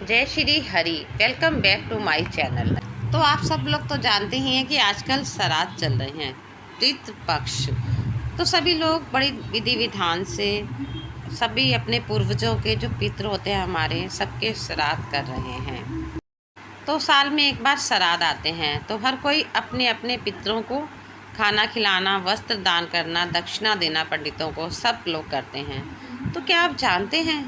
जय Shri Hari. Welcome back to my channel. तो आप सब लोग तो जानते ही हैं कि आजकल श्राद्ध चल रहे हैं, पितृपक्ष। तो सभी लोग बड़ी विधि विधान से सभी अपने पूर्वजों के जो पितृ होते हैं हमारे, सबके श्राद्ध कर रहे हैं। तो साल में एक बार श्राद्ध आते हैं, तो हर कोई अपने अपने पितरों को खाना खिलाना, वस्त्र दान करना, दक्षिणा देना पंडितों को, सब लोग करते हैं। तो क्या आप जानते हैं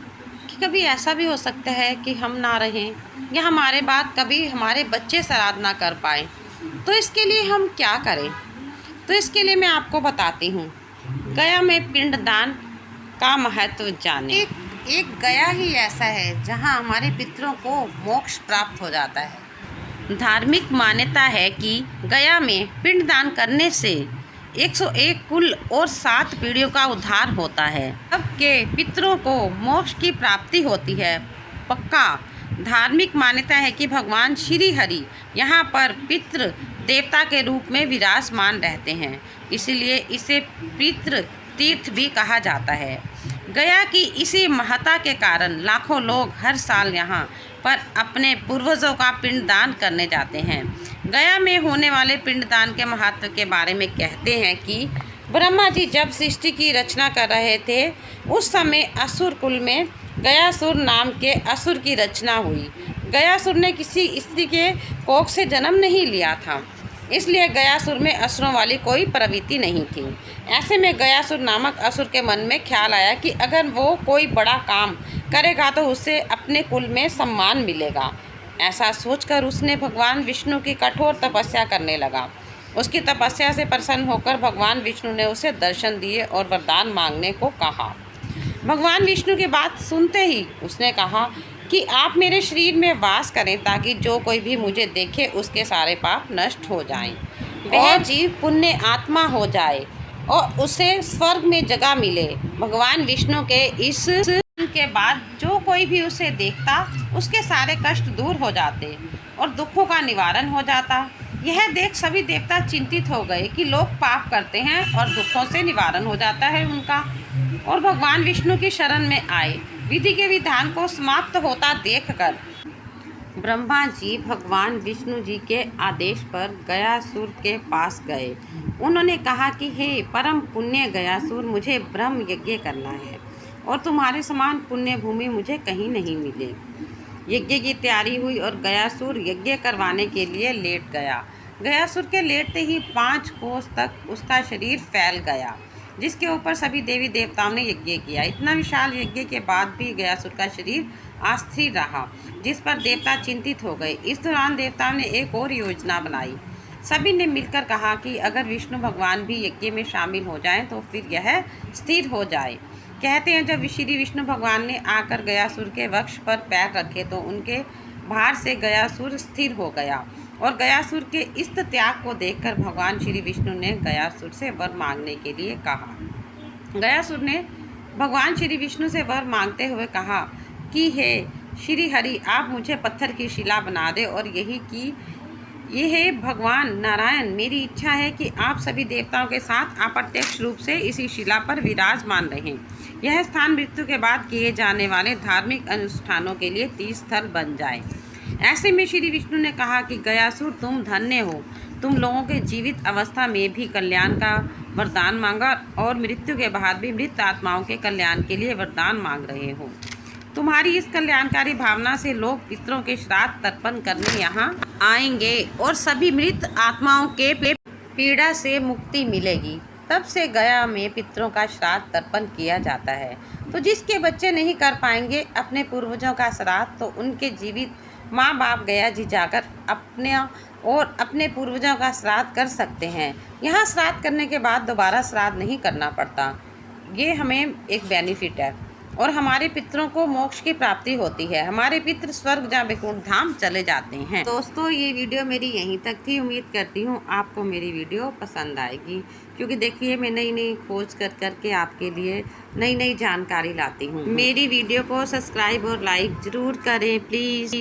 कि कभी ऐसा भी हो सकता है कि हम ना रहें या हमारे बाद कभी हमारे बच्चे श्राद्ध ना कर पाएँ। तो इसके लिए हम क्या करें? तो इसके लिए मैं आपको बताती हूँ। गया में पिंडदान का महत्व जाने। एक गया ही ऐसा है जहाँ हमारे पितरों को मोक्ष प्राप्त हो जाता है। धार्मिक मान्यता है कि गया में पिंडदान करने से 101 कुल और 7 पीढ़ियों का उद्धार होता है। सबके पितरों को मोक्ष की प्राप्ति होती है। पक्का धार्मिक मान्यता है कि भगवान श्री हरि यहाँ पर पितृ देवता के रूप में विराजमान रहते हैं, इसलिए इसे पितृ तीर्थ भी कहा जाता है। गया की इसी महत्ता के कारण लाखों लोग हर साल यहाँ पर अपने पूर्वजों का पिंडदान करने जाते हैं। गया में होने वाले पिंडदान के महत्व के बारे में कहते हैं कि ब्रह्मा जी जब सृष्टि की रचना कर रहे थे, उस समय असुर कुल में गयासुर नाम के असुर की रचना हुई। गयासुर ने किसी स्त्री के कोख से जन्म नहीं लिया था, इसलिए गयासुर में असुरों वाली कोई प्रवृत्ति नहीं थी। ऐसे में गयासुर नामक असुर के मन में ख्याल आया कि अगर वो कोई बड़ा काम करेगा तो उससे अपने कुल में सम्मान मिलेगा। ऐसा सोचकर उसने भगवान विष्णु की कठोर तपस्या करने लगा। उसकी तपस्या से प्रसन्न होकर भगवान विष्णु ने उसे दर्शन दिए और वरदान मांगने को कहा। भगवान विष्णु की बात सुनते ही उसने कहा कि आप मेरे शरीर में वास करें ताकि जो कोई भी मुझे देखे उसके सारे पाप नष्ट हो जाएं, वह जीव पुण्य आत्मा हो जाए और उसे स्वर्ग में जगह मिले। भगवान विष्णु के इस के बाद जो कोई भी उसे देखता उसके सारे कष्ट दूर हो जाते और दुखों का निवारण हो जाता। यह देख सभी देवता चिंतित हो गए कि लोग पाप करते हैं और दुखों से निवारण हो जाता है उनका, और भगवान विष्णु की शरण में आए। विधि के विधान को समाप्त होता देखकर ब्रह्मा जी भगवान विष्णु जी के आदेश पर गयासुर के पास गए। उन्होंने कहा कि हे परम पुण्य गयासुर, मुझे ब्रह्म यज्ञ करना है और तुम्हारे समान पुण्य भूमि मुझे कहीं नहीं मिले। यज्ञ की तैयारी हुई और गयासुर यज्ञ करवाने के लिए लेट गया। गयासुर के लेटते ही 5 कोस तक उसका शरीर फैल गया, जिसके ऊपर सभी देवी देवताओं ने यज्ञ किया। इतना विशाल यज्ञ के बाद भी गयासुर का शरीर अस्थिर रहा, जिस पर देवता चिंतित हो गए। इस दौरान देवताओं ने एक और योजना बनाई। सभी ने मिलकर कहा कि अगर विष्णु भगवान भी यज्ञ में शामिल हो जाएं तो फिर यह स्थिर हो जाए। कहते हैं जब श्री विष्णु भगवान ने आकर गयासुर के वक्ष पर पैर रखे तो उनके भार से गयासुर स्थिर हो गया, और गयासुर के इस त्याग को देखकर भगवान श्री विष्णु ने गयासुर से वर मांगने के लिए कहा। गयासुर ने भगवान श्री विष्णु से वर मांगते हुए कहा कि हे श्री हरि, आप मुझे पत्थर की शिला बना दे, और ये है भगवान नारायण, मेरी इच्छा है कि आप सभी देवताओं के साथ अप्रत्यक्ष रूप से इसी शिला पर विराजमान रहें। यह स्थान मृत्यु के बाद किए जाने वाले धार्मिक अनुष्ठानों के लिए तीर्थ स्थल बन जाए। ऐसे में श्री विष्णु ने कहा कि गयासुर, तुम धन्य हो, तुम लोगों के जीवित अवस्था में भी कल्याण का वरदान मांगा और मृत्यु के बाद भी मृत आत्माओं के कल्याण के लिए वरदान मांग रहे हो। तुम्हारी इस कल्याणकारी भावना से लोग पितरों के श्राद्ध तर्पण करने यहाँ आएंगे और सभी मृत आत्माओं के पीड़ा से मुक्ति मिलेगी। तब से गया में पितरों का श्राद्ध तर्पण किया जाता है। तो जिसके बच्चे नहीं कर पाएंगे अपने पूर्वजों का श्राद्ध, तो उनके जीवित माँ बाप गया जी जाकर अपने पूर्वजों का श्राद्ध कर सकते हैं। यहाँ श्राद्ध करने के बाद दोबारा श्राद्ध नहीं करना पड़ता। ये हमें एक बेनिफिट है और हमारे पितरों को मोक्ष की प्राप्ति होती है। हमारे पितृ स्वर्ग या वैकुंठ धाम चले जाते हैं। दोस्तों, ये वीडियो मेरी यहीं तक थी। उम्मीद करती हूँ आपको मेरी वीडियो पसंद आएगी, क्योंकि देखिए मैं नई नई खोज करके आपके लिए नई नई जानकारी लाती हूँ। मेरी वीडियो को सब्सक्राइब और लाइक ज़रूर करें प्लीज़।